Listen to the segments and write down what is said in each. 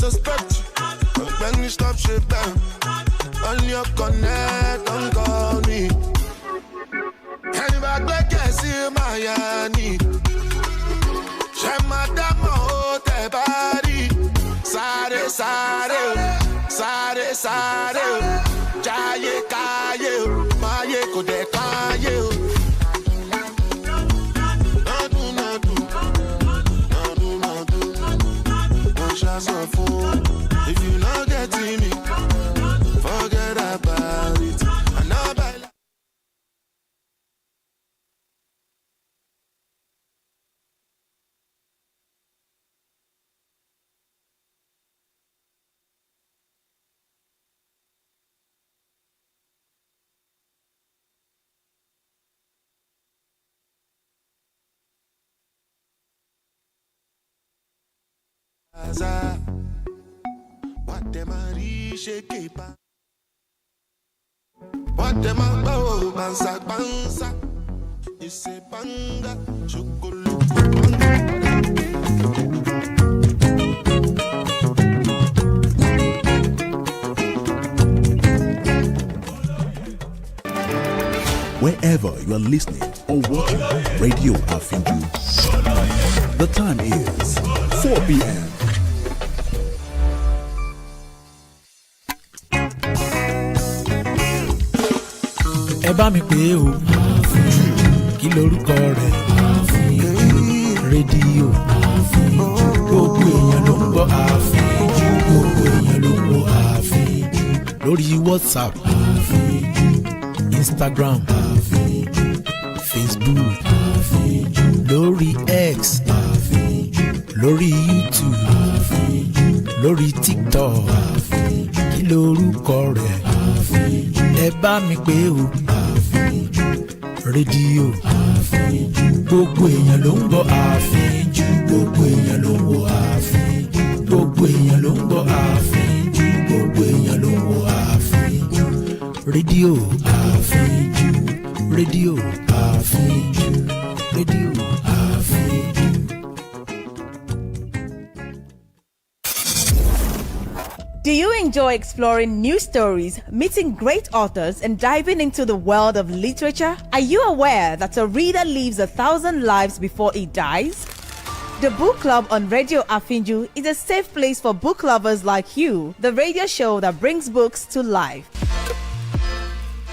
suspect you. When you stop shit down, on your connect, don't call me. Anybody back can see my yani. Shema damo te body. Sare, sare, sare, sare. Jaye kaye, maye kode kaye. If you not getting me, forget about it. I know by what them a reshape, what them a bow, bansa bansa. You say banga, chocolate Wherever you are listening or watching Radio Afinju, the time is 4 p.m. Ẹ bá mi pè o, kí lorúkọ rẹ̀? Rédíò gbogbo èèyàn ló ń gbọ́ Àfíjú, gbogbo èèyàn ló ń gbọ́ Àfíjú lórí WhatsApp, Instagram, Facebook, lórí X, lórí YouTube, lórí TikTok. Kí lorúkọ rẹ̀? Ẹ bá mi pè o. Rédíò gbogbo èèyàn ló ń gbọ́ Àfíjú, gbogbo èèyàn ló ń gbọ́ Àfíjú, gbogbo èèyàn ló ń gbọ́ Àfíjú, gbogbo èèyàn ló ń gbọ́ Àfíjú. Rédíò Àfíjú, rédíò Àfíjú, rédíò Àfíjú. Do you enjoy exploring new stories, meeting great authors, and diving into the world of literature? Are you aware that a reader lives 1,000 lives before he dies? The Book Club on Radio Afinju is a safe place for book lovers like you, the radio show that brings books to life.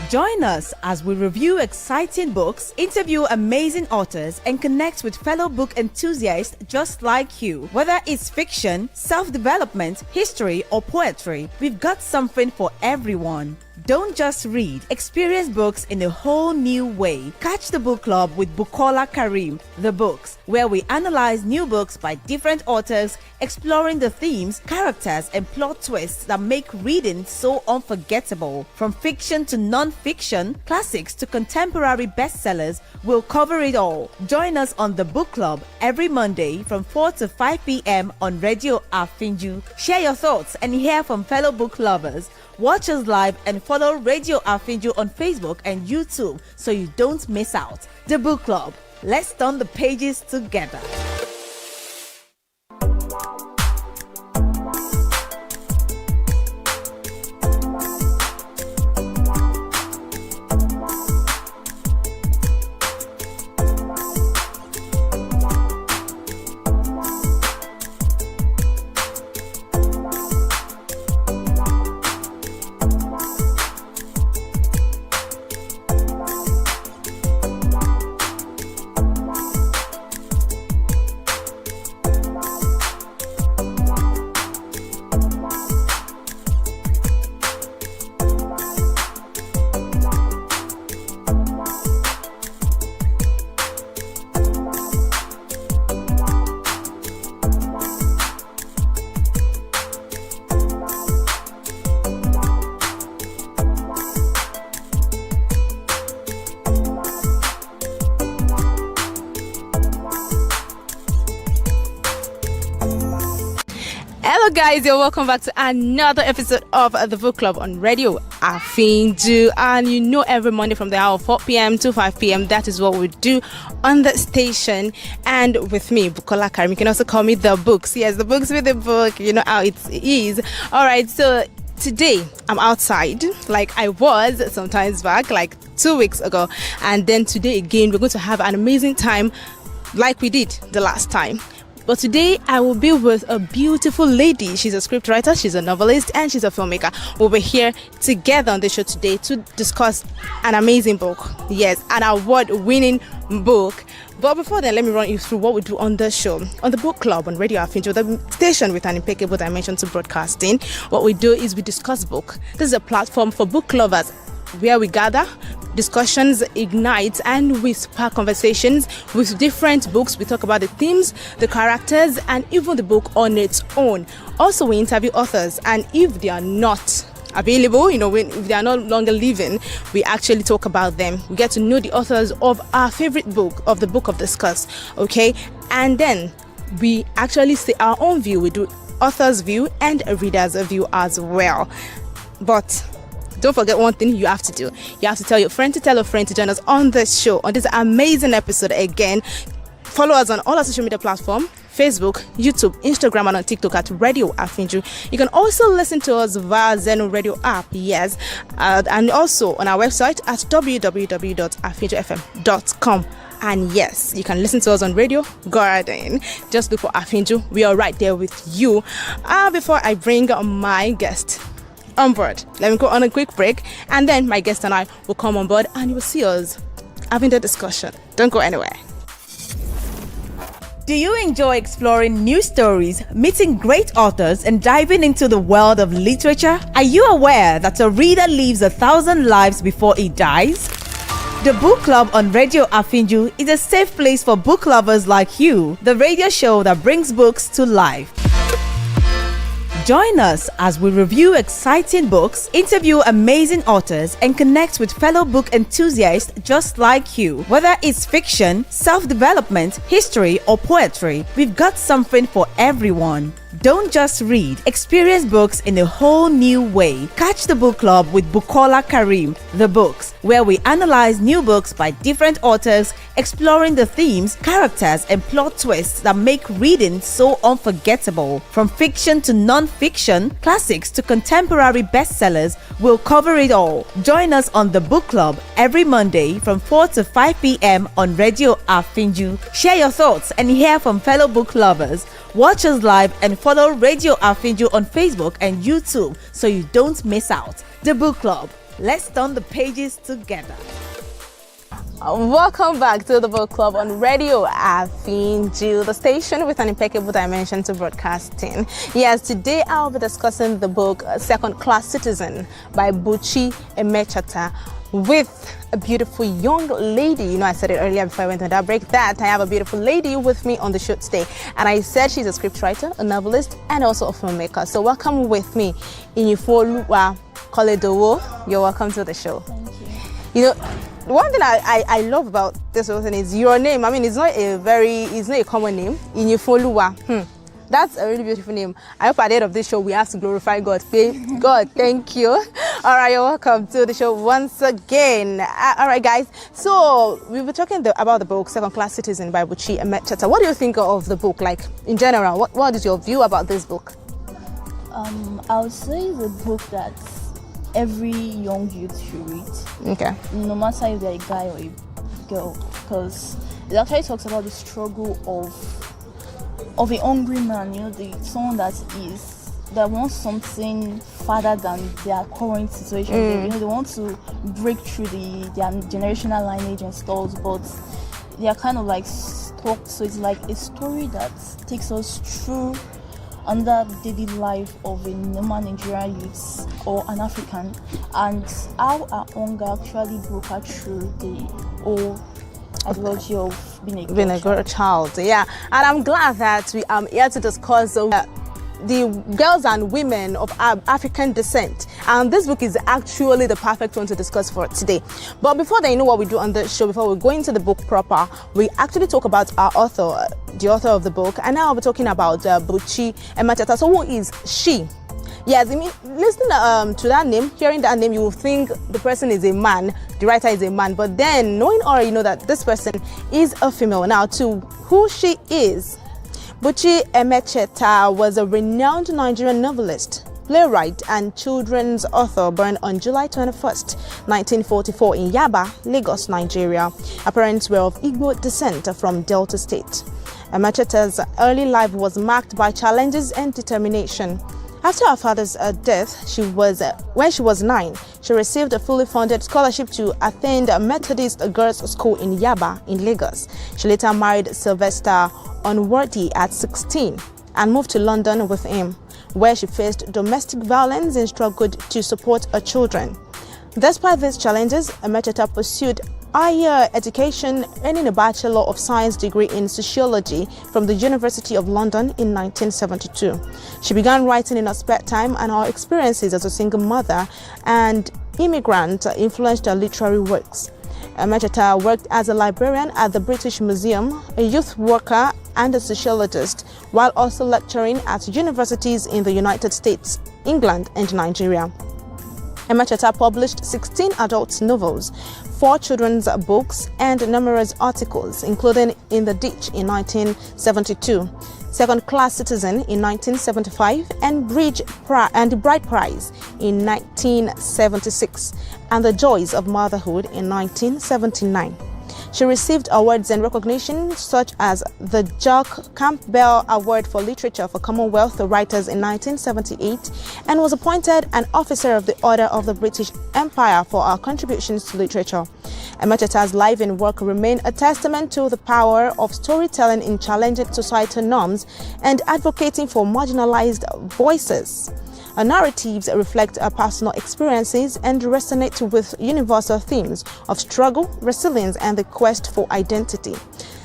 Join us as we review exciting books, interview amazing authors, and connect with fellow book enthusiasts just like you. Whether it's fiction, self-development, history, or poetry, we've got something for everyone. Don't just read, experience books in a whole new way. Catch the book club with Bukola Kareem, The Books, where we analyze new books by different authors, exploring the themes, characters, and plot twists that make reading so unforgettable. From fiction to non-fiction, classics to contemporary bestsellers, we'll cover it all. Join us on the book club every Monday from 4 to 5 p.m. on Radio Afinju. Share your thoughts and hear from fellow book lovers. Watch us live and follow Radio Afinju on Facebook and YouTube so you don't miss out. The Book Club. Let's turn the pages together. guys, you're welcome back to another episode of the Book Club on Radio Afinju. And you know, every Monday from the hour of 4 p.m. to 5 p.m, that is what we do on the station. And with me, Bukola, Kareem, you can also call me The Books. Yes, The Books with the book, you know how it is. All right, so today I'm outside like I was sometimes back, like 2 weeks ago. And then today again, we're going to have an amazing time like we did the last time. But today I will be with a beautiful lady. She's a scriptwriter, she's a novelist, and she's a filmmaker. We'll be here together on the show today to discuss an amazing book. Yes, an award-winning book. But before then, let me run you through what we do on the show. On the Book Club on Radio Afinju, the station with an impeccable dimension to broadcasting, what we do is we discuss book. This is a platform for book lovers where we gather, discussions ignite, and we spark conversations with different books. We talk about the themes, the characters, and even the book on its own. Also, we interview authors, and if they are not available, if they are no longer living, we actually talk about them. We get to know the authors of our favorite book, of the book of discuss, okay? And then we actually say our own view. We do author's view and a reader's view as well. But don't forget one thing you have to do. You have to tell your friend to tell a friend to join us on this show, on this amazing episode again. Follow us on all our social media platforms: Facebook, YouTube, Instagram, and on TikTok at Radio Afinju. You can also listen to us via Zeno Radio app, yes, and also on our website at www.afinjufm.com. And yes, you can listen to us on Radio Garden. Just look for Afinju. We are right there with you. Before I bring my guest on board, let me go on a quick break, and then my guest and I will come on board and you will see us having the discussion. Don't go anywhere. Do you enjoy exploring new stories, meeting great authors, and diving into the world of literature? Are you aware that a reader lives 1,000 lives before he dies? The Book Club on Radio Afinju is a safe place for book lovers like you, the radio show that brings books to life. Join us as we review exciting books, interview amazing authors, and connect with fellow book enthusiasts just like you. Whether it's fiction, self-development, history, or poetry, we've got something for everyone. Don't just read, experience books in a whole new way. Catch the Book Club with Bukola, Kareem, The Books, where we analyze new books by different authors, exploring the themes, characters, and plot twists that make reading so unforgettable. From fiction to non-fiction, classics to contemporary bestsellers, we'll cover it all. Join us on the Book Club every Monday from 4 to 5 p.m. on Radio Afinju. Share your thoughts and hear from fellow book lovers. Watch us live and follow Radio Afinju on Facebook and YouTube so you don't miss out. The Book Club. Let's turn the pages together. Welcome back to the Book Club on Radio Afinju, the station with an impeccable dimension to broadcasting. Yes, today I'll be discussing the book Second Class Citizen by Buchi Emechata with a beautiful young lady. I said it earlier before I went on that break that I have a beautiful lady with me on the show today. And I said she's a scriptwriter, a novelist, and also a filmmaker. So welcome with me, Inyufoluwa Koledowo. You're welcome to the show. Thank you. One thing I love about this whole thing is your name. I mean, it's not a common name. Inyufoluwa. That's a really beautiful name. I hope at the end of this show we have to glorify God. God, thank you. All right, you're welcome to the show once again. All right, guys. So we were talking about the book Second Class Citizen by Buchi Emechata. What do you think of the book, like in general? What is your view about this book? I would say it's a book that every young youth should read. Okay. No matter if they're a guy or a girl, because it actually talks about the struggle of a hungry man, someone that wants something farther than their current situation. They want to break through their generational lineage and stuff, but they are kind of like stuck. So it's like a story that takes us through under daily life of a normal Nigerian youth or an African, and how our hunger actually broke her through the whole ideology of being a girl child. Yeah. And I'm glad that we are here to discuss the girls and women of African descent. And this book is actually the perfect one to discuss for today. But before then, you know what we do on the show, before we go into the book proper, we actually talk about our author, the author of the book. And now we're talking about Buchi Emacheta. So who is she? Yes, I mean, listening to that name, hearing that name, you will think the person is a man, the writer is a man. But then, knowing or you know that this person is a female. Now, to who she is, Buchi Emecheta was a renowned Nigerian novelist, playwright, and children's author born on July 21st, 1944 in Yaba, Lagos, Nigeria. Her parents were of Igbo descent from Delta State. Emecheta's early life was marked by challenges and determination. After her father's death, when she was 9, she received a fully funded scholarship to attend a Methodist girls' school in Yaba in Lagos. She later married Sylvester Onworthy at 16 and moved to London with him, where she faced domestic violence and struggled to support her children. Despite these challenges, Emecheta pursued higher education, earning a Bachelor of Science degree in Sociology from the University of London in 1972. She began writing in her spare time, and her experiences as a single mother and immigrant influenced her literary works. Emecheta worked as a librarian at the British Museum, a youth worker, and a sociologist, while also lecturing at universities in the United States, England, and Nigeria. Emecheta published 16 adult novels, 4 children's books, and numerous articles, including In the Ditch in 1972, Second Class Citizen in 1975, and the Bride Prize in 1976, and The Joys of Motherhood in 1979. She received awards and recognition such as the Jock Campbell Award for Literature for Commonwealth Writers in 1978 and was appointed an Officer of the Order of the British Empire for her contributions to literature. Emecheta's life and work remain a testament to the power of storytelling in challenging societal norms and advocating for marginalized voices. Her narratives reflect her personal experiences and resonate with universal themes of struggle, resilience, and the quest for identity.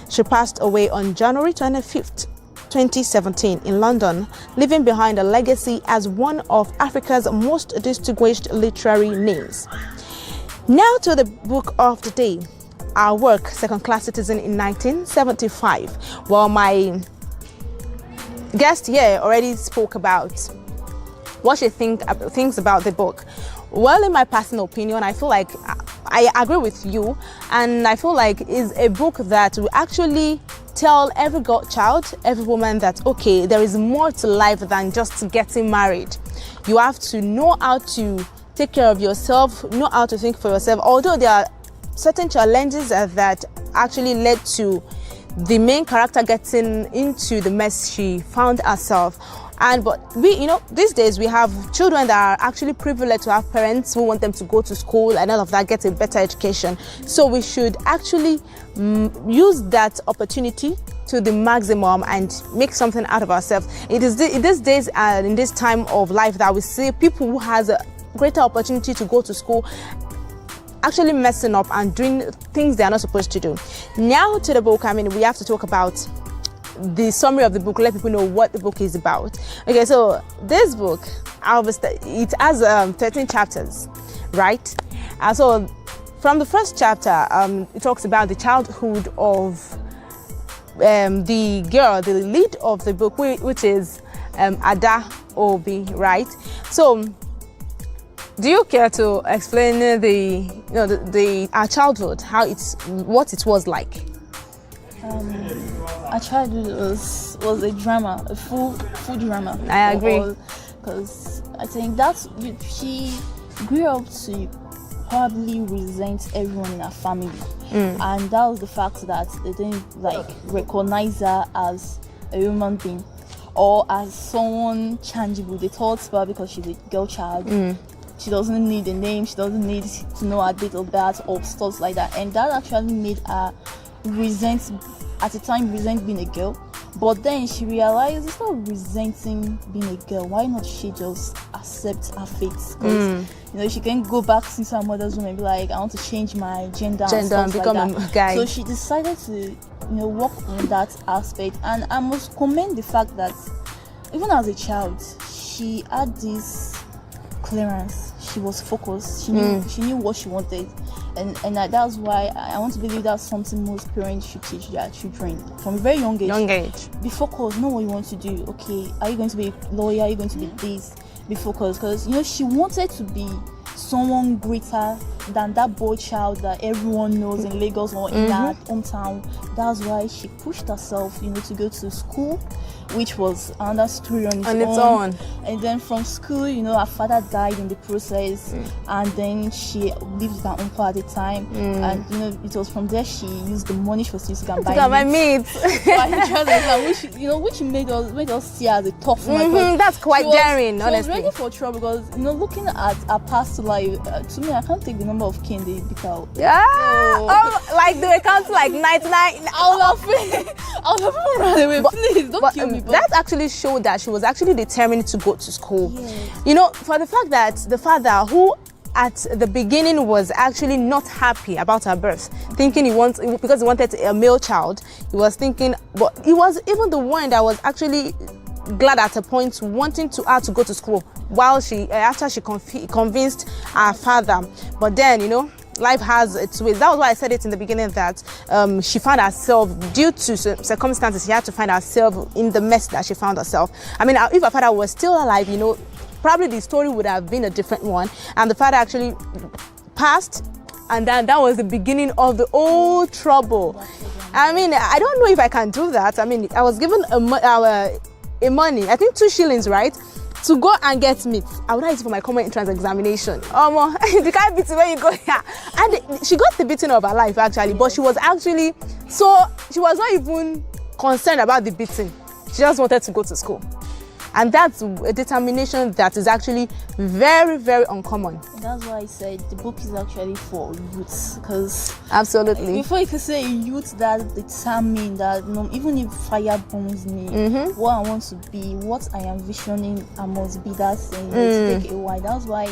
She passed away on January 25th, 2017 in London, leaving behind a legacy as one of Africa's most distinguished literary names. Now to the book of the day. Our work, Second Class Citizen in 1975. Well, my guest here already spoke about what she thinks about the book. Well, in my personal opinion, I feel like I agree with you, and I feel like it's a book that will actually tell every child, every woman that, okay, there is more to life than just getting married. You have to know how to take care of yourself, know how to think for yourself, although there are certain challenges that actually led to the main character getting into the mess she found herself. But these days we have children that are actually privileged to have parents who want them to go to school and all of that, get a better education. So we should actually use that opportunity to the maximum and make something out of ourselves. It is these days and in this time of life that we see people who has a greater opportunity to go to school actually messing up and doing things they are not supposed to do. Now to the book, we have to talk about the summary of the book, let people know what the book is about. Okay, so this book, it has 13 chapters, right? So from the first chapter, it talks about the childhood of the girl, the lead of the book, which is Ada Obi, right? So do you care to explain our childhood, what it was like? Our childhood was a drama, a full drama. I agree. Because I think she grew up to probably resent everyone in her family. And that was the fact that they didn't recognize her as a human being or as someone changeable. They thought about because she's a girl child. She doesn't need a name, she doesn't need to know her date of birth or stuff like that. And that actually made her resent being a girl. But then she realized it's not resenting being a girl. Why not she just accept her fate? Because she can go back since her mother's womb and be like, I want to change my gender and become a guy. So she decided to work on that aspect. And I must commend the fact that even as a child, she had this clearance. She was focused. She knew what she wanted, and that's why I want to believe that's something most parents should teach their children from a very young age. Be focused. Know what you want to do. Okay, are you going to be a lawyer? Are you going to be this? Be focused, because she wanted to be someone greater than that boy child that everyone knows in Lagos or in her hometown. That's why she pushed herself, to go to school, which was another story on its own. And then from school, her father died in the process, and then she lived with her uncle at the time, and it was from there she used the money she was used to buy meat. Which made us see her as a tough woman. That's quite daring, honestly. She was ready for trouble, because looking at her past life, to me, I can't take the number of cane they beat out. Yeah. Like they were counting like 99. I'll have run away. Please don't kill me. That actually showed that she was actually determined to go to school. Yes. For the fact that the father, who at the beginning was actually not happy about her birth, thinking because he wanted a male child, he was thinking, but he was even the one that was actually glad at a point wanting her to go to school while after she convinced her father. But then life has its ways. That was why I said it in the beginning, that she found herself, due to circumstances, she had to find herself in the mess that she found herself. I mean, if her father was still alive, probably the story would have been a different one, and the father actually passed, and that was the beginning of the old trouble. I mean, I don't know if I can do that. I mean, I was given a money, I think 2 shillings, right, to go and get meat. I would write it for my common entrance examination. The kind of beating where you go here. And she got the beating of her life, actually, but she was not even concerned about the beating. She just wanted to go to school. And that's a determination that is actually very, very uncommon. That's why I said the book is actually for youths, because absolutely, before you can say a youth that determined that even if fire burns me, what I want to be, what I am visioning, I must be that thing. Let's take a while. That's why,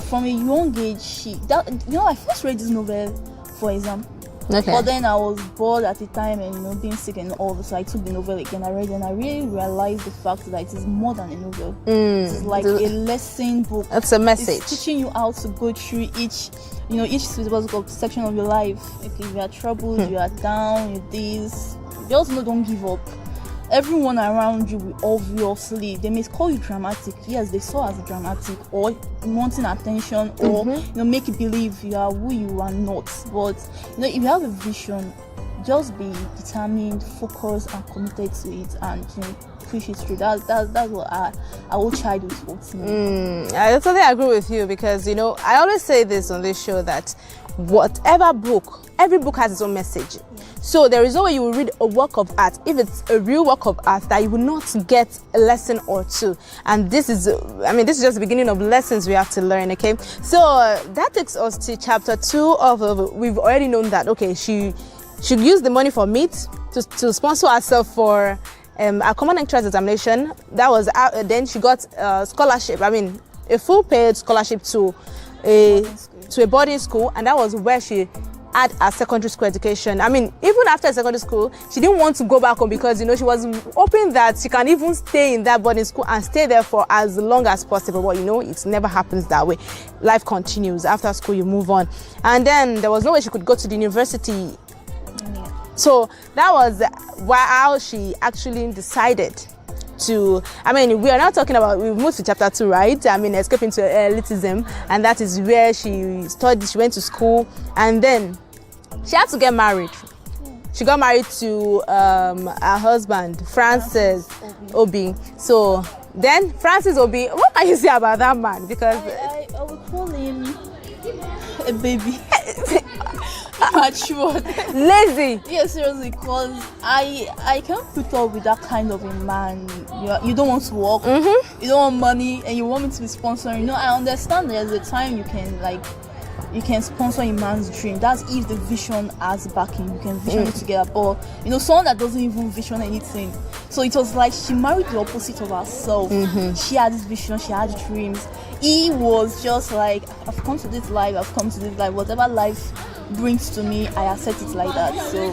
from a young age, I first read this novel for exam. Okay. But then I was bored at the time and being sick and all, so I took the novel again. I read it and I really realized the fact that it is more than a novel. It's like a lesson book. It's a message. It's teaching you how to go through each section of your life. If you are troubled, you are down, you're this. Just don't give up. Everyone around you will obviously, they may call you dramatic. Yes, they saw as dramatic or wanting attention or make you believe you are who you are not. But if you have a vision, just be determined, focused, and committed to it, and push it through. That's what our whole childhood taught me. I totally agree with you, because I always say this on this show, that every book has its own message. So there is no way you will read a work of art, if it's a real work of art, that you will not get a lesson or two. And this is just the beginning of lessons we have to learn. Okay, so that takes us to chapter 2 of we've already known that she should use the money for meat to sponsor herself for a common entrance examination. That was then she got a scholarship. A full paid scholarship to a boarding school, and that was where she had a secondary school education. Even after secondary school, she didn't want to go back home, because she was hoping that she can even stay in that boarding school and stay there for as long as possible. But it never happens that way. Life continues. After school, you move on. And then there was no way she could go to the university. So that was how she actually decided to, we are now talking about, we moved to chapter 2, right? Escaping to elitism, and that is where she studied. She went to school, and then she had to get married. She got married to her husband, Francis Obi. So then Francis Obi, what can you say about that man? Because I would call him a baby. Mature. Lazy. Yeah, seriously, because I can't put up with that kind of a man. You don't want to work, you don't want money, and you want me to be sponsoring. I understand there's a time you can sponsor a man's dream. That's if the vision has backing. You can vision it together. But someone that doesn't even vision anything. So it was like she married the opposite of herself. She had this vision, she had dreams. He was just like, I've come to this life, whatever life brings to me, I accept it like that. So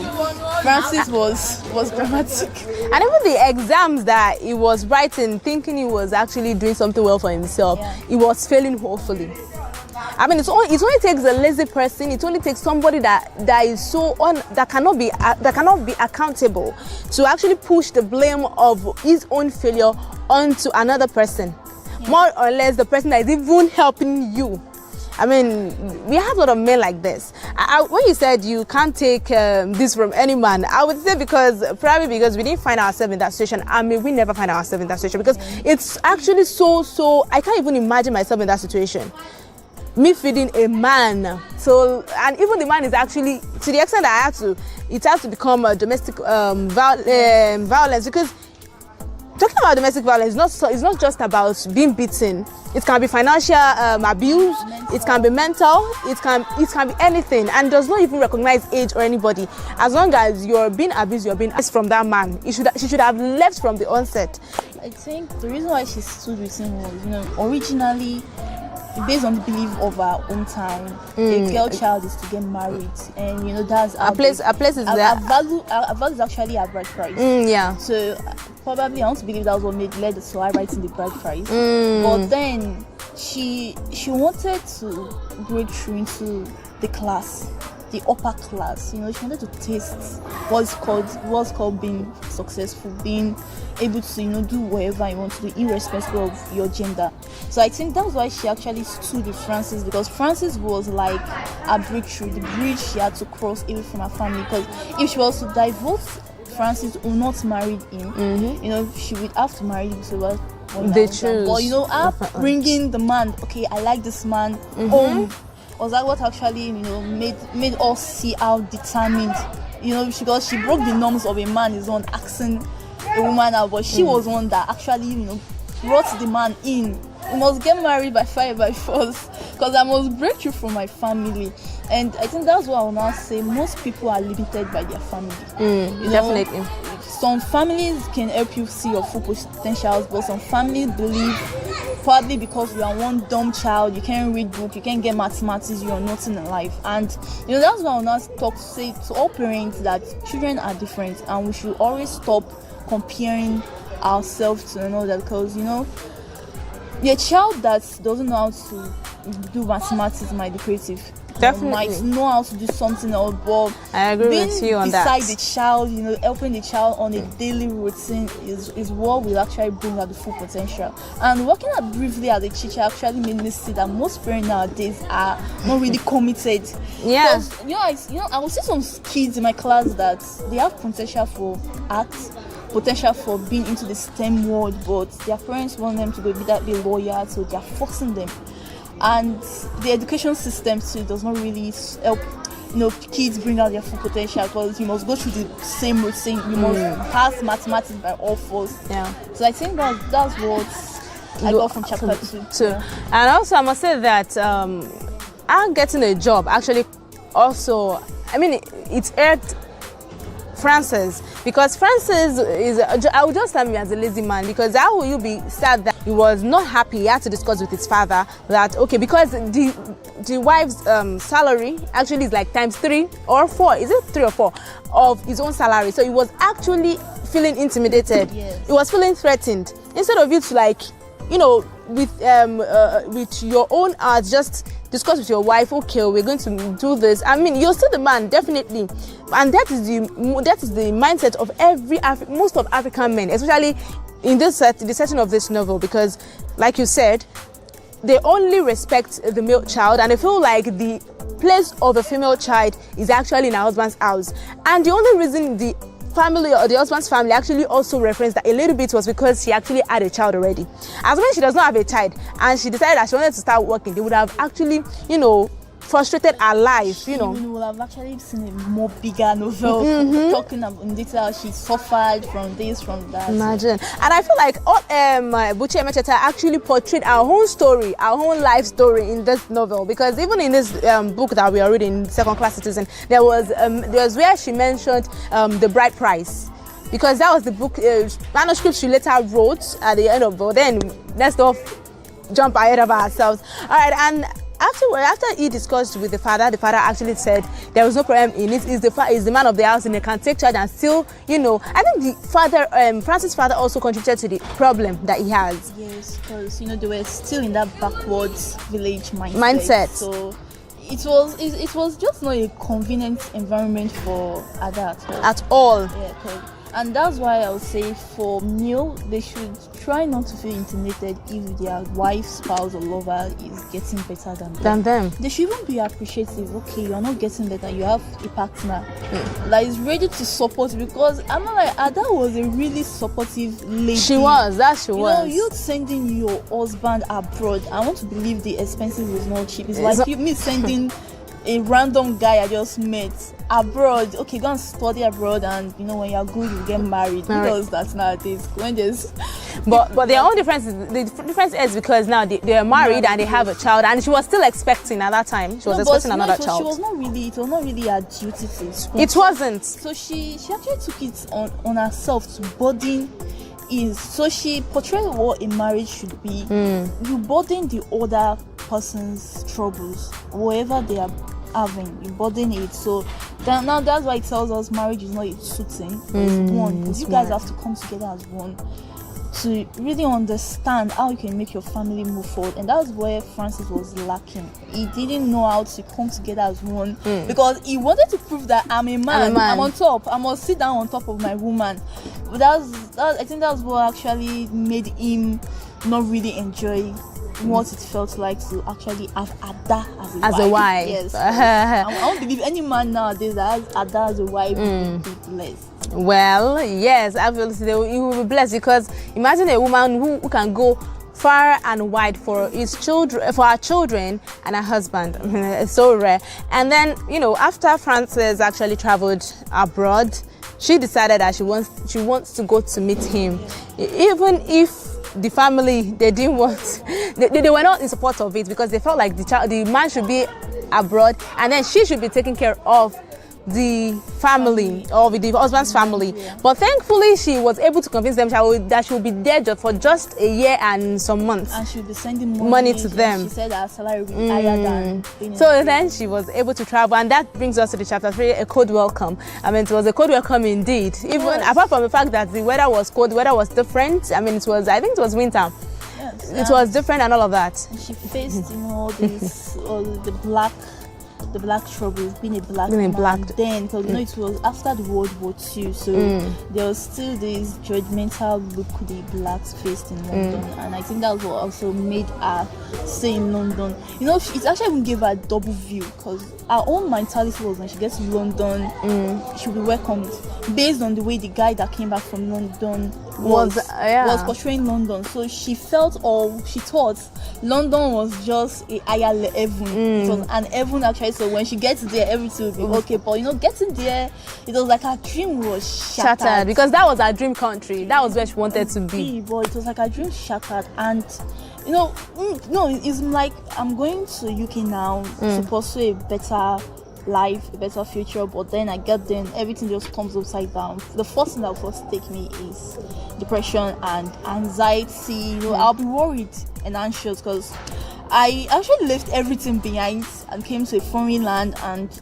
Francis was dramatic. And even the exams that he was writing, thinking he was actually doing something well for himself, he was failing hopefully. I mean, it only takes a lazy person. It only takes somebody that is that cannot be accountable to actually push the blame of his own failure onto another person, more or less the person that is even helping you. I mean, we have a lot of men like this. When you said you can't take this from any man, I would say probably because we didn't find ourselves in that situation. I mean, we never find ourselves in that situation because it's actually so. I can't even imagine myself in that situation. Me feeding a man, and even the man is actually, to the extent that it has to become a domestic violence, because talking about domestic violence it's not just about being beaten. It can be financial abuse, it can be mental, it can be anything, and does not even recognize age or anybody. As long as you're being abused, you're being asked from that man. She should have left from the onset. I think the reason why she stood with him was, originally, based on the belief of our own time, a girl child is to get married, and that's our place is there. Our value is actually our bride price. So probably I want to believe that was what led to her writing the bride price. But then she wanted to break through into the class, the upper class. She wanted to taste what's called being successful, being able to do whatever you want to do, irrespective of your gender. So I think that's why she actually stood with Francis, because Francis was like a breakthrough, the bridge she had to cross away from her family. Because if she was to divorce Francis or not married him, she would have to marry him. So they choose. But bringing the man, okay, I like this man home, was that what actually made us see how determined, because she broke the norms of a man is on asking a woman out, but she was one that actually brought the man in. We must get married by fire by force, because I must break you from my family. And I think that's what I will now say. Most people are limited by their family. Definitely. Some families can help you see your full potentials, but some families believe, probably because you are one dumb child, you can't read book, you can't get mathematics, you are nothing in life. And that's why I will now say to all parents that children are different, and we should always stop comparing ourselves to another, because a child that doesn't know how to do mathematics might be creative. Definitely. Might know how to do something else, but I agree with you on that. Beside the child, helping the child on a daily routine is what will actually bring out the full potential. And working out briefly as a teacher actually made me see that most parents nowadays are not really committed. Yeah. Because, I will see some kids in my class that they have potential for arts, potential for being into the STEM world, but their parents want them to be a lawyer, so they are forcing them. And the education system too does not really help kids bring out their full potential, because you must go through the same routine, you must pass mathematics by all force. So I think that's what I got from chapter 2. And also I must say that I'm getting a job actually also, it helped Francis, because Francis I would just tell me as a lazy man, because how will you be sad that he was not happy? He had to discuss with his father that because the wife's salary actually is like times 3 or 4, is it 3 or 4 of his own salary? So he was actually feeling intimidated. He was feeling threatened. Instead of you to with your own heart, just discuss with your wife, okay, we're going to do this. You're still the man, definitely, and that is the mindset of most of African men, especially in the setting of this novel, because, like you said, they only respect the male child, and they feel like the place of a female child is actually in her husband's house. And the only reason the family or the husband's family actually also referenced that a little bit was because she actually had a child already. As when she does not have a child and she decided that she wanted to start working, they would have actually, frustrated her life, We would have actually seen a more bigger novel talking about in detail she suffered from this, from that. Imagine. And I feel like Buchi Emecheta actually portrayed our own story, our own life story in this novel, because even in this book that we are reading, Second Class Citizen, there was where she mentioned the bride price, because that was the book manuscript she later wrote at the end of it. Then let's not jump ahead of ourselves. All right, and after he discussed with the father actually said there was no problem in it. Is the man of the house and he can take charge and still, I think the father, Francis' father, also contributed to the problem that he has. Yes, because they were still in that backwards village mindset. So it was just not a convenient environment for Ada at all. Yeah, and that's why I would say for male, they should try not to feel intimidated if their wife, spouse, or lover is getting better than them. They should even be appreciative. Okay, you're not getting better. You have a partner that is ready to support you, because I'm not like Ada was a really supportive lady. She was. You sending your husband abroad. I want to believe the expenses is not cheap. It's like me sending a random guy I just met abroad. Okay, go and study abroad, and when you're good, you get married. Because that's nowadays. When there's but their own difference is the difference is because now they are married and they have a child, and she was still expecting at that time. She was expecting another child. It was not really her duty to. It wasn't. So she actually took it on herself to burden. So she portrayed what a marriage should be. You burden the other person's troubles, whatever they are having, you burden it. So now that's why it tells us marriage is not a two-thing, it's one. Because you guys have to come together as one to really understand how you can make your family move forward. And that's where Francis was lacking. He didn't know how to come together as one, because he wanted to prove that I'm a man. I'm on top. I must sit down on top of my woman. But I think that's what actually made him not really enjoy what it felt like to actually have Ada as a wife. Yes. I don't believe any man nowadays that has Ada as a wife will be blessed. Well, yes, obviously he will be blessed, because imagine a woman who can go far and wide for her children and her husband. It's so rare. And then, after Frances actually traveled abroad, she decided that she wants to go to meet him, even if the family, they didn't want, they were not in support of it, because they felt like the man should be abroad and then she should be taking care of the family, or the husband's family. But thankfully she was able to convince them that she would be there for just a year and some months, and she would be sending money to them. She said her salary would be higher than so then she was able to travel, and that brings us to the chapter 3, a cold welcome. I mean, it was a cold welcome indeed, even apart from the fact that the weather was cold, the weather was different. I mean, I think it was winter. Yes, it was different and all of that. And she faced all the black troubles, being a black man. Then, because it was after the World War II, so there was still this judgmental look the blacks faced in London, and I think that's what also made her stay in London. It actually even gave her a double view, because her own mentality was when she gets to London, she'll be welcomed based on the way the guy that came back from London was portraying London. So she felt, or she thought, London was just a higher heaven. It was an heaven actually. So when she gets there, everything will be okay. But getting there, it was like her dream was shattered, because that was her dream country. That was where she wanted to be. But it was like her dream shattered, and it's like, I'm going to UK now to pursue a better life, a better future, but then I get there and everything just comes upside down. The first thing that will first take me is depression and anxiety. I'll be worried and anxious, because I actually left everything behind and came to a foreign land, and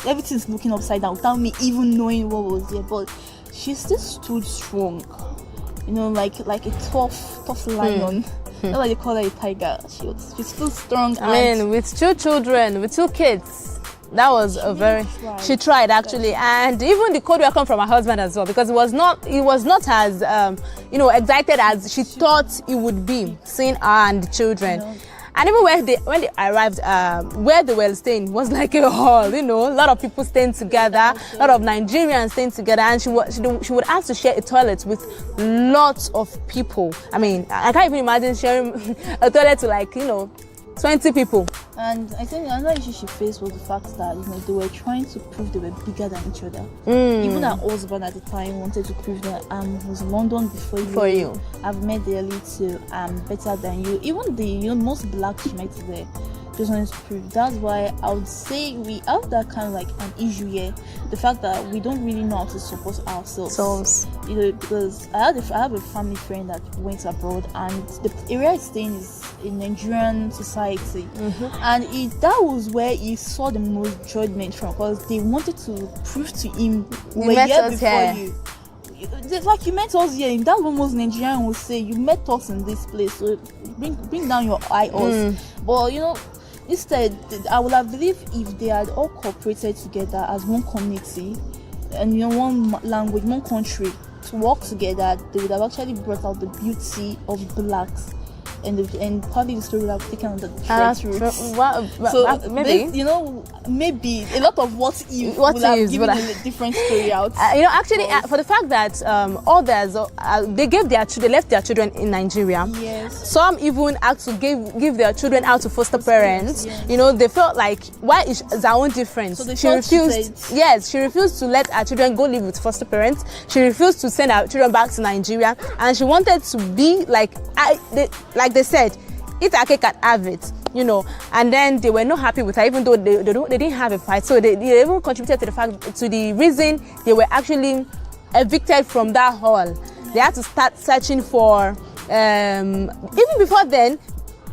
everything's looking upside down without me even knowing what was there. But she still stood strong, like a tough lion. That's why they call her a tiger. She's still strong. I mean, with 2 children, with 2 kids. That was she tried actually, and even the cold welcome from her husband as well, because it was not as excited as she thought it would be, seeing her and the children. And even when they arrived, where they were staying was like a hall, a lot of people staying together, a lot of Nigerians staying together, and she would have to share a toilet with lots of people. I mean, I can't even imagine sharing a toilet to 20 people. And I think another issue she faced was the fact that they were trying to prove they were bigger than each other. Even her husband at the time wanted to prove that I was London before you. I've made the elite, so I'm better than you. Even the most blacks she met there just wanted to prove. That's why I would say we have that kind of like an issue here. The fact that we don't really know how to support ourselves. Because I have a family friend that went abroad, and the area he's staying is in Nigerian society, and that was where he saw the most judgment from, because they wanted to prove to him we were here before you. It's like, you met us here. That's what most Nigerians will say. You met us in this place, so bring down your us. But instead, I would have believed if they had all cooperated together as one community and one language, one country, to work together, they would have actually brought out the beauty of blacks, and probably the story would have taken on the correct route. So maybe a lot of what if would have given a different story out. For the fact that others they left their children in Nigeria. Yes. Some even had to give their children out to foster parents. Yes. They felt like, why is our own different? So she refused. Yes, she refused to let her children go live with foster parents. She refused to send her children back to Nigeria, and she wanted to be like they said, eat a cake and have it, and then they were not happy with her, even though they didn't have a fight. So they even contributed to the reason they were actually evicted from that hall. They had to start searching for, even before then,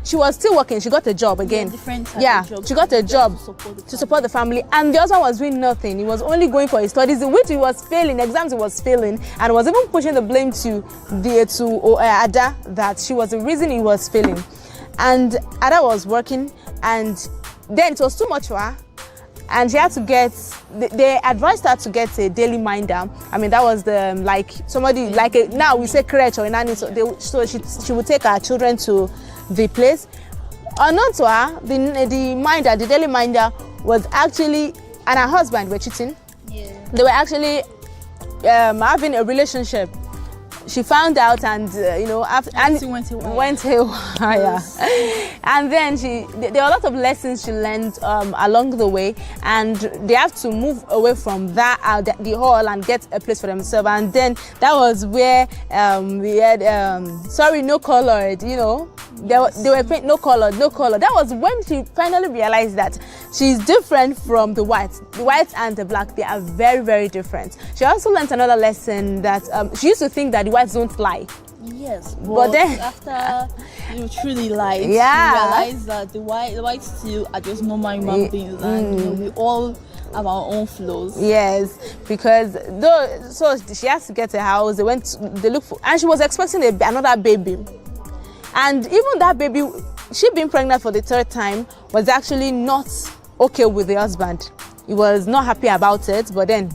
she was still working. She got a job again. She got a job to support the family, and the husband was doing nothing. He was only going for his studies, in which he was failing exams. He was failing, and was even pushing the blame to Ada, that she was the reason he was failing. And Ada was working, and then it was too much for her, and she had to get. They advised her to get a daily minder. That was somebody now we say crèche or nanny. So she would take her children to the place. Unknown to her, the daily minder was actually, and her husband were cheating. Yeah. They were actually having a relationship. She found out, and went haywire. And then there are a lot of lessons she learned along the way, and they have to move away from the hall and get a place for themselves. And then that was where we had no colored, they were paint no color. That was when she finally realized that she's different from the whites. The whites and the black, they are very, very different. She also learned another lesson, that she used to think that the whites don't lie. Yes, but then after you truly lied, you yeah, realize that the whites still are just normal human beings, and we all have our own flaws. Yes, because so she has to get a house. They look for, and she was expecting another baby, and even that baby, she being pregnant for the third time, was actually not okay with the husband. He was not happy about it, but then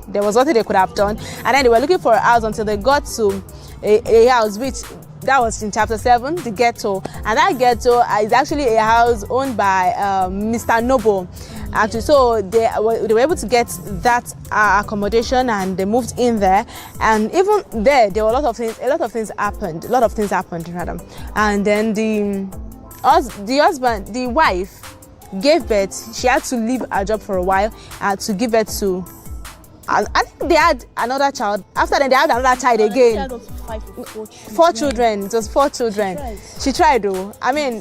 there was nothing they could have done, and then they were looking for a house until they got to a house, which that was in chapter 7, the ghetto. And that ghetto is actually a house owned by Mr. Noble. Actually, so they were able to get that accommodation, and they moved in there. And even there were a lot of things happened. And then the wife gave birth. She had to leave her job for a while to give birth to. I think they had another child. After that, they had another child again. Four children. It was 4 children. She tried though.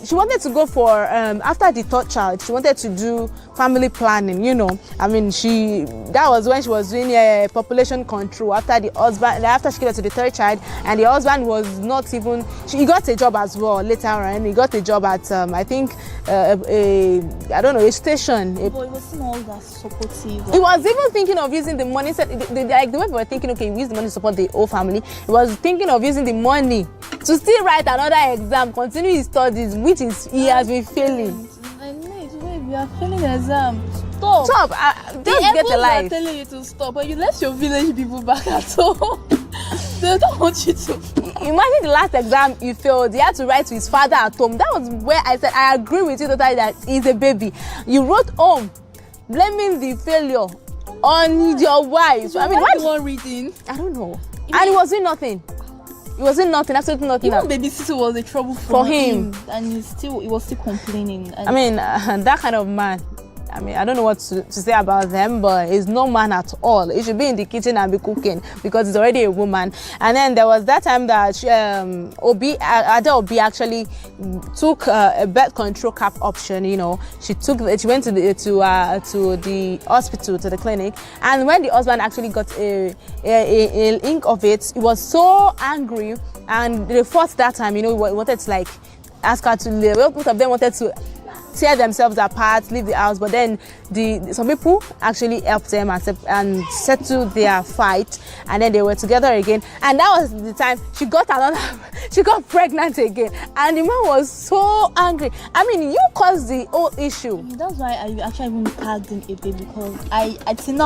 She wanted to go for after the third child. She wanted to do family planning. That was when she was doing population control after the husband. After she gave birth to the third child, and the husband was not even. He got a job as well later on. He got a job at I think a station. But it wasn't all that supportive. He was even thinking of using the money. The way we were thinking, okay, we use the money to support the whole family. He was thinking of using the money to still write another exam, continue his studies, which he has been failing. We are failing the exam. Stop. Just get a life. They are telling you to stop, but you let your village people back at home. They don't want you to. Imagine the last exam you failed. He had to write to his father at home. That was where I said, I agree with you totally that he's a baby. You wrote home blaming the failure on your wife. Why you want reading? I don't know. And he was doing nothing. He was doing nothing, absolutely nothing. Even babysitter was a trouble for him, and he was still complaining. That kind of man. I don't know what to say about them, but he's no man at all. He should be in the kitchen and be cooking, because he's already a woman. And then there was that time that Ada Obi actually took a birth control cap option. She went to the hospital, to the clinic, and when the husband actually got a link of it, he was so angry, and they fought that time. He wanted to ask her to leave. Well, both of them wanted to tear themselves apart, leave the house, but then some people actually helped them and settled their fight, and then they were together again. And that was the time she got pregnant again, and the man was so angry. I mean, you caused the whole issue. That's why I actually even tagged him a bit, because I still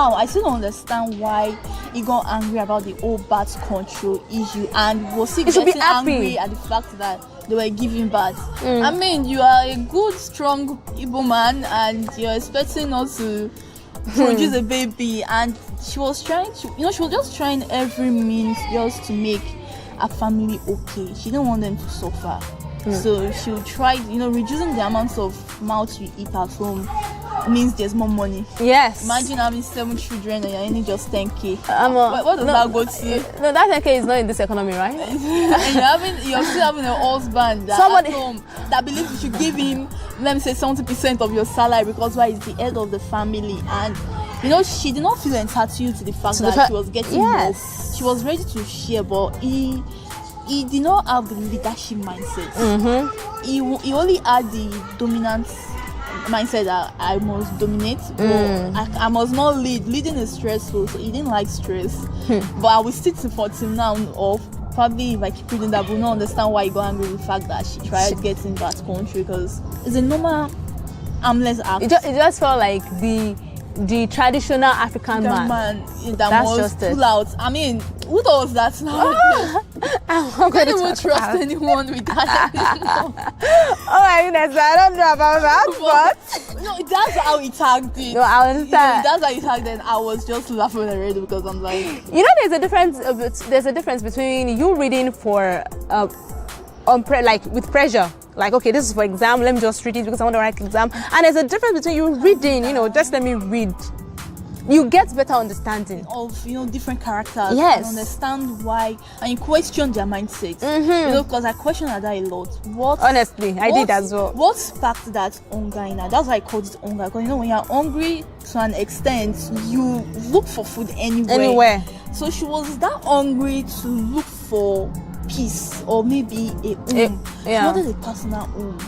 don't understand why he got angry about the whole birth control issue, and was he getting angry at the fact that they were giving birth. I mean, you are a good, strong Igbo man, and you're expecting us to produce a baby. And she was trying to, she was just trying every means just to make her family okay. She didn't want them to suffer. So she would try, reducing the amount of mouths you eat at home means there's more money. Yes. Imagine having 7 children and you're only just 10k. What does that go to? No, that 10k is not in this economy, right? And you're still having a husband at home that believes you should give him, let me say, 70% of your salary, because why is the head of the family. And she did not feel entitled to the fact that she was getting more. She was ready to share, but he did not have the leadership mindset. He only had the dominant mindset that I must dominate, but I must not lead. Leading is stressful, so he didn't like stress. But I will stick to 14 now of probably if I keep reading that, we will not understand why he got angry with the fact that she tried getting that country, because it's a normal harmless act. It just felt like the traditional African man that must pull out. I mean, who does that now? I can't even trust anyone with that. Oh my goodness, I don't know about that, but no, that's how he tagged it. No, I understand. That's how he tagged it. I was just laughing already, because I'm like, there's a difference between you reading for with pressure. Like, okay, this is for exam, let me just read it because I want to write exam. And there's a difference between you reading, just let me read. You get better understanding of different characters. Yes. And understand why, and you question their mindset. Because I question that a lot. Honestly, I did as well. What sparked that hunger in her? That's why I called it hunger. Because when you're hungry to an extent, you look for food anywhere. So she was that hungry to look for peace, or maybe a home. She wanted a personal home.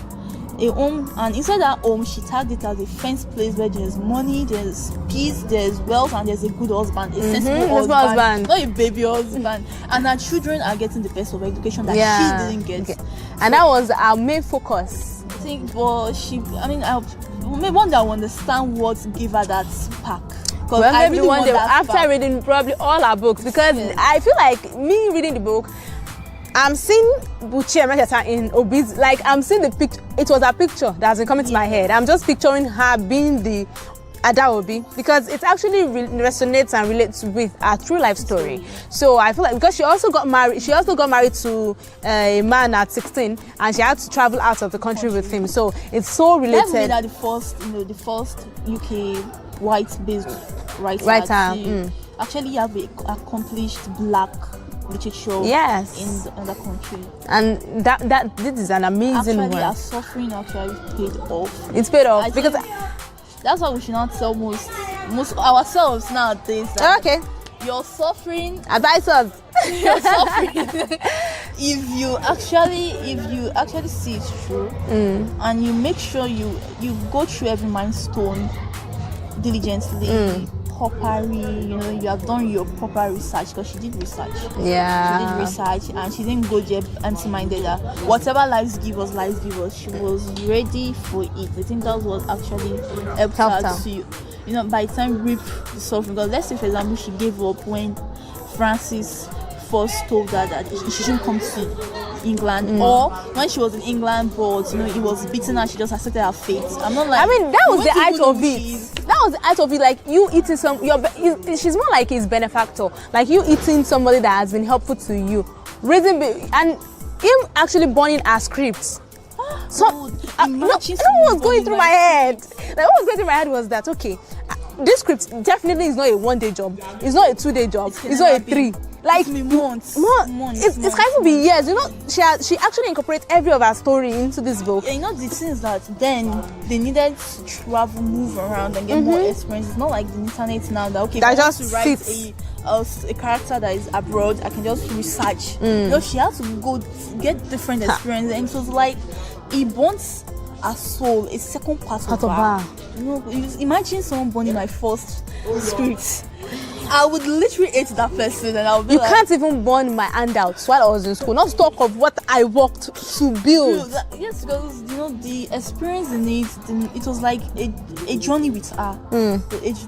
A home, and inside that home she tagged it as a fenced place where there's money, there's peace, there's wealth, and there's a good husband, a sensible husband, not a baby husband. And her children are getting the best of education that she didn't get. And that was our main focus. I think, but one that will understand what gave her that spark. Well, maybe really one day after reading probably all our books, because I feel like me reading the book, I'm seeing Buchi Emeketa in obese, like I'm seeing the picture. It was a picture that has been coming to my head. I'm just picturing her being the Ada Obi, because it actually resonates and relates with a true life story. So I feel like, because she also got married to a man at 16, and she had to travel out of the country with him. So it's so related. That the first UK white-based writer. Actually have an accomplished black literature in the country, and that this is an amazing one. Our suffering actually paid off. It's paid off, because that's why we should not tell most ourselves nowadays. Okay, you're suffering. Advise us. You're suffering. if you actually see it's true, and you make sure you go through every milestone diligently. Properly, you have done your proper research, because she did research. She did research, and she didn't go there empty-minded. Whatever lives give us, she was ready for it. I think that was actually helped her to, by the time reap the suffering. Because let's say, for example, she gave up when Francis first told her that she shouldn't come to England, or when she was in England, but he was beating her, she just accepted her fate. I'm not like, I mean, that was the height of it. That was the height of it. Like, you eating she's more like his benefactor. Like, you eating somebody that has been helpful to you, raising, and him actually burning her scripts. So what was going through my head? Like, what was going through my head was that, okay, this script definitely is not a 1-day job. It's not a 2-day job. It's not a 3. Like, months. It's kind of be years. She actually incorporates every of her story into this book. The things that then they needed to travel, move around, and get more experience. It's not like the internet now that that just to write a character that is abroad, I can just research. She had to go get different experience, and it was like it burns her soul, a second part of her. You know, imagine someone burning my first script. I would literally hate that person, and I would be like, can't even burn my handouts while I was in school. Not to talk of what I worked to build. Yes, because you know the experience in it was like a journey with her.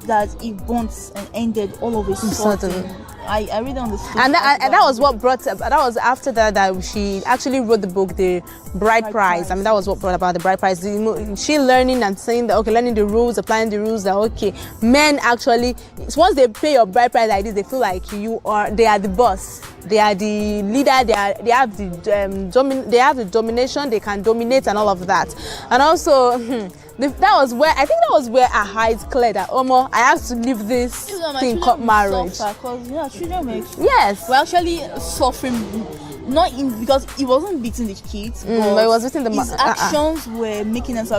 That it burnt and ended all of a sudden. I really understood. And that was what brought up. That was after that she actually wrote the book, The Bride Prize. I mean, that was what brought about the Bride Prize. She learning and saying that, okay, learning the rules, applying the rules. That okay, men actually, once they pay your bride price like this, they feel like they are the boss. They are the leader. They have the domination. They can dominate and all of that. And also, that was where our eyes cleared. That I have to leave this thing called marriage. Because children we're actually suffering. Because he wasn't beating the kids, but he was beating his actions were making us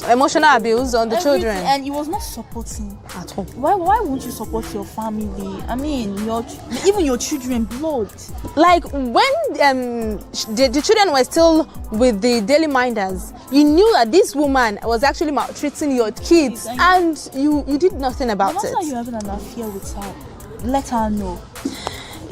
emotional abuse on the children, and he was not supporting at all. Why won't you support your family? I mean, even your children, blood. Like when the children were still with the daily minders, you knew that this woman was actually maltreating your kids, and you did nothing about it. No matter you're having an affair with her, let her know.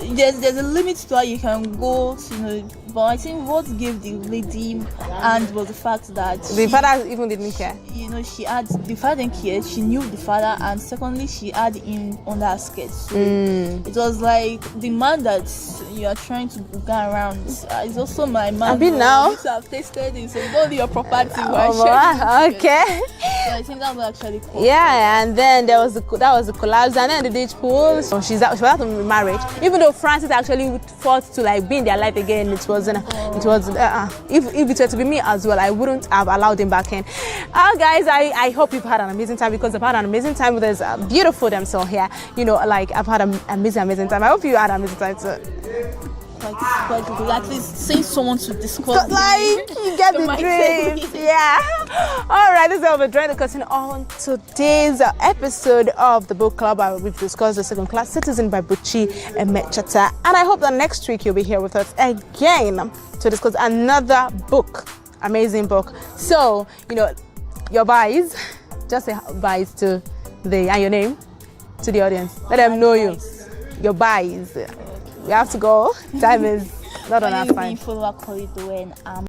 There's a limit to how you can go to, but I think what gave the lady and was the fact that the father even didn't care. The father didn't care. She knew the father, and secondly, she had him under her skirt. So it was like the man that you are trying to go around is also my man. I've been now. You have tasted it, so it's only your property. Okay. So I think that was actually cool. Yeah, and then that was the collapse, and then the ditch pool. So she was out of marriage, even though Francis actually fought to be in their life again. If it were to be me as well, I wouldn't have allowed him back in. Guys, I hope you've had an amazing time, because I've had an amazing time with this beautiful damsel here. I've had an amazing time. I hope you had an amazing time too. Quite good. At least seeing someone to discuss. You get the drift. Yeah. All right, this is all the drive discussing on today's episode of the book club. We've discussed The Second Class Citizen by Buchi Emecheta, and I hope that next week you'll be here with us again to discuss another book, amazing book. So your buys, just say buys to and your name to the audience. Let them know you. Your buys. We have to go. Time is not on our time.